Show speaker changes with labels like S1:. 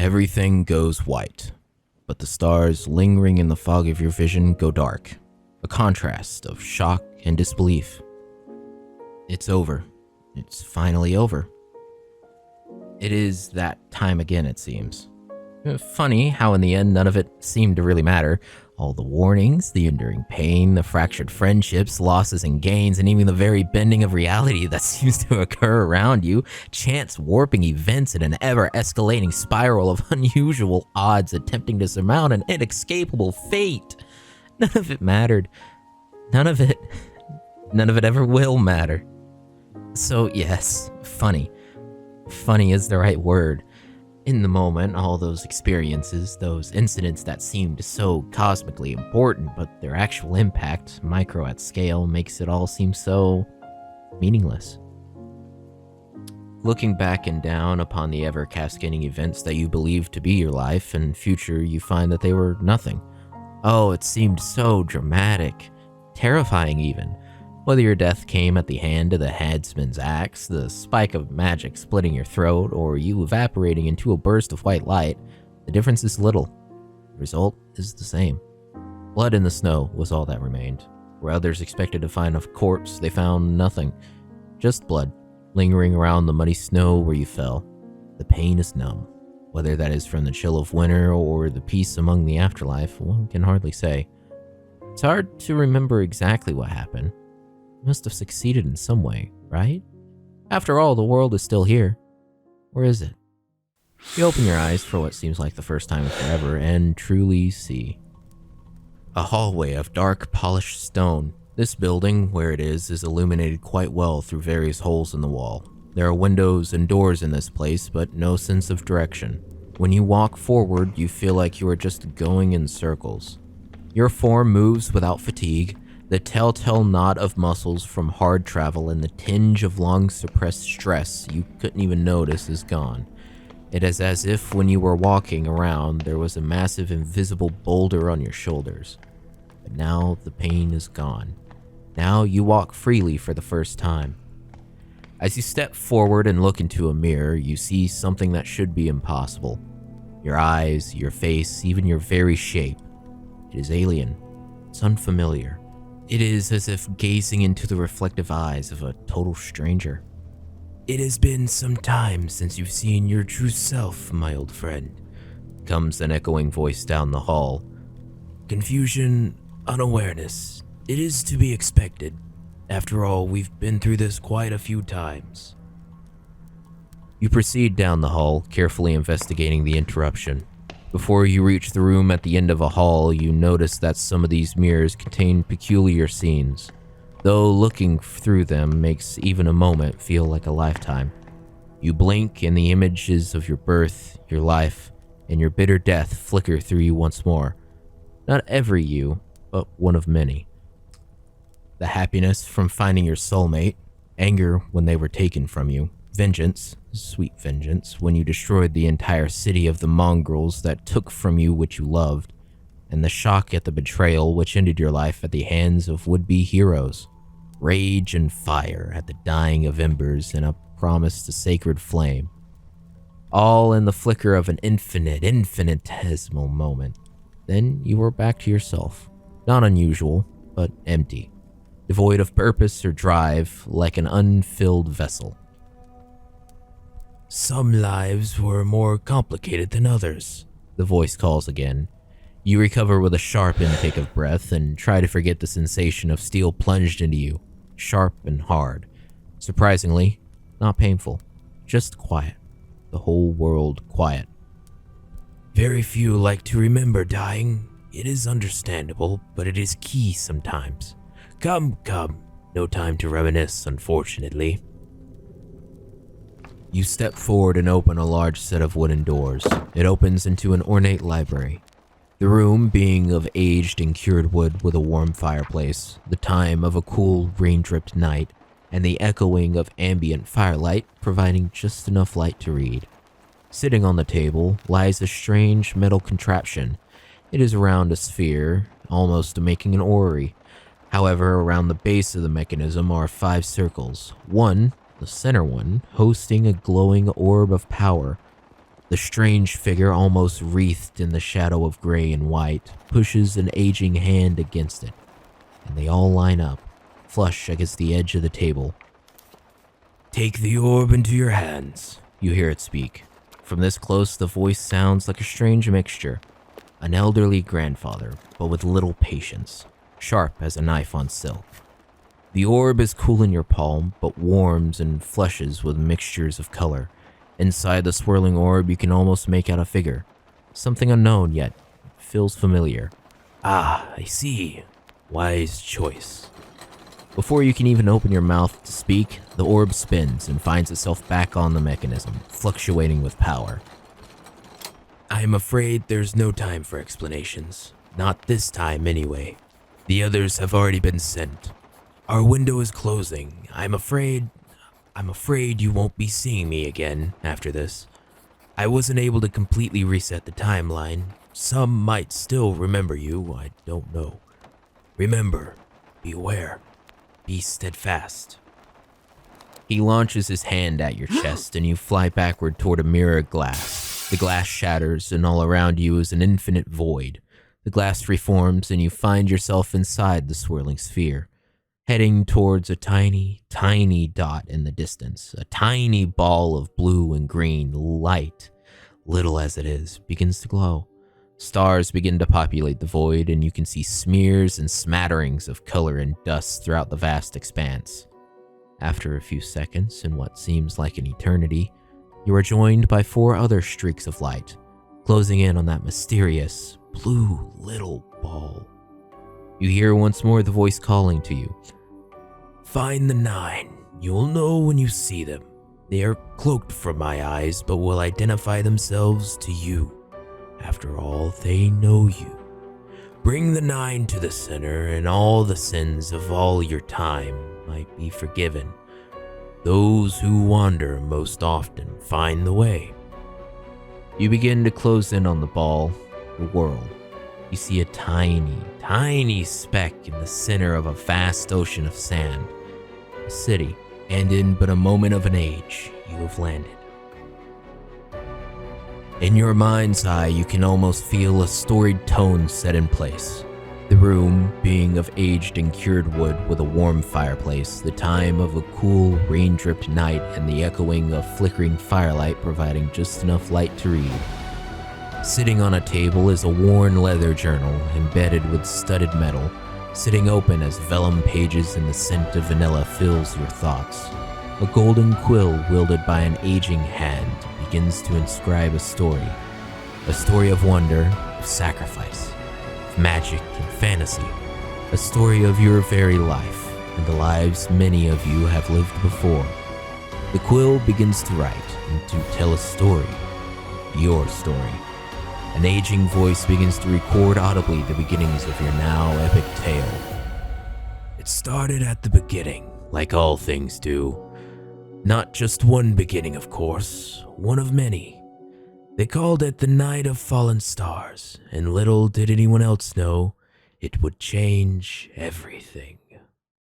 S1: Everything goes white, but the stars lingering in the fog of your vision go dark, a contrast of shock and disbelief. It's over. It's finally over. It is that time again, it seems. Funny how in the end none of it seemed to really matter. All the warnings, the enduring pain, the fractured friendships, losses and gains, and even the very bending of reality that seems to occur around you, chance warping events in an ever-escalating spiral of unusual odds attempting to surmount an inescapable fate. None of it mattered. None of it ever will matter. So yes, funny. Funny is the right word. In the moment, all those experiences, those incidents that seemed so cosmically important, but their actual impact, micro at scale, makes it all seem so meaningless. Looking back and down upon the ever-cascading events that you believe to be your life and future, you find that they were nothing. Oh, it seemed so dramatic, terrifying even. Whether your death came at the hand of the headsman's axe, the spike of magic splitting your throat, or you evaporating into a burst of white light, the difference is little. The result is the same. Blood in the snow was all that remained. Where others expected to find a corpse, they found nothing. Just blood, lingering around the muddy snow where you fell. The pain is numb. Whether that is from the chill of winter or the peace among the afterlife, one can hardly say. It's hard to remember exactly what happened. Must have succeeded in some way, right? After all, the world is still here. Or is it? You open your eyes for what seems like the first time in forever and truly see. A hallway of dark, polished stone. This building, where it is illuminated quite well through various holes in the wall. There are windows and doors in this place, but no sense of direction. When you walk forward, you feel like you are just going in circles. Your form moves without fatigue. The telltale knot of muscles from hard travel and the tinge of long-suppressed stress you couldn't even notice is gone. It is as if when you were walking around, there was a massive invisible boulder on your shoulders. But now the pain is gone. Now you walk freely for the first time. As you step forward and look into a mirror, you see something that should be impossible. Your eyes, your face, even your very shape. It is alien. It's unfamiliar. It is as if gazing into the reflective eyes of a total stranger. It has been some time since you've seen your true self, my old friend, comes an echoing voice down the hall. Confusion, unawareness. It is to be expected. After all, we've been through this quite a few times. You proceed down the hall, carefully investigating the interruption. Before you reach the room at the end of a hall, you notice that some of these mirrors contain peculiar scenes, though looking through them makes even a moment feel like a lifetime. You blink and the images of your birth, your life, and your bitter death flicker through you once more. Not every you, but one of many. The happiness from finding your soulmate, anger when they were taken from you, vengeance, sweet vengeance, when you destroyed the entire city of the mongrels that took from you what you loved, and the shock at the betrayal which ended your life at the hands of would-be heroes. Rage and fire at the dying of embers and a promise to sacred flame. All in the flicker of an infinitesimal moment. Then you were back to yourself. Not unusual, but empty. Devoid of purpose or drive, like an unfilled vessel. Some lives were more complicated than others, the voice calls again. You recover with a sharp intake of breath and try to forget the sensation of steel plunged into you, sharp and hard. Surprisingly, not painful, just quiet. The whole world quiet. Very few like to remember dying. It is understandable, but it is key sometimes. Come, no time to reminisce, unfortunately. You step forward and open a large set of wooden doors. It opens into an ornate library. The room being of aged and cured wood with a warm fireplace, the time of a cool, rain-dripped night, and the echoing of ambient firelight providing just enough light to read. Sitting on the table lies a strange metal contraption. It is around a sphere, almost making an orrery. However, around the base of the mechanism are 5 circles, one, the center one, hosting a glowing orb of power. The strange figure, almost wreathed in the shadow of gray and white, pushes an aging hand against it, and they all line up, flush against the edge of the table. "Take the orb into your hands," you hear it speak. From this close, the voice sounds like a strange mixture. An elderly grandfather, but with little patience, sharp as a knife on silk. The orb is cool in your palm, but warms and flushes with mixtures of color. Inside the swirling orb, you can almost make out a figure. Something unknown, yet feels familiar. "Ah, I see. Wise choice." Before you can even open your mouth to speak, the orb spins and finds itself back on the mechanism, fluctuating with power. "I'm afraid there's no time for explanations. Not this time, anyway. The others have already been sent. Our window is closing. I'm afraid you won't be seeing me again after this. I wasn't able to completely reset the timeline. Some might still remember you, I don't know. Remember, be aware. Be steadfast." He launches his hand at your chest and you fly backward toward a mirror of glass. The glass shatters and all around you is an infinite void. The glass reforms and you find yourself inside the swirling sphere, heading towards a tiny, tiny dot in the distance. A tiny ball of blue and green light, little as it is, begins to glow. Stars begin to populate the void, and you can see smears and smatterings of color and dust throughout the vast expanse. After a few seconds, in what seems like an eternity, you are joined by 4 other streaks of light, closing in on that mysterious, blue little ball. You hear once more the voice calling to you. "Find the 9. You'll know when you see them. They are cloaked from my eyes, but will identify themselves to you. After all, they know you. Bring the 9 to the center, and all the sins of all your time might be forgiven. Those who wander most often find the way." You begin to close in on the ball, the world. You see a tiny, tiny speck in the center of a vast ocean of sand. A city, and in but a moment of an age, you have landed. In your mind's eye, you can almost feel a storied tone set in place. The room being of aged and cured wood with a warm fireplace, the time of a cool, rain-dripped night, and the echoing of flickering firelight providing just enough light to read. Sitting on a table is a worn leather journal embedded with studded metal, sitting open as vellum pages and the scent of vanilla fills your thoughts. A golden quill wielded by an aging hand begins to inscribe a story of wonder, of sacrifice, of magic and fantasy, a story of your very life and the lives many of you have lived before. The quill begins to write and to tell a story, your story. An aging voice begins to record audibly the beginnings of your now epic tale. "It started at the beginning, like all things do. Not just one beginning, of course, one of many. They called it the Night of Fallen Stars, and little did anyone else know it would change everything."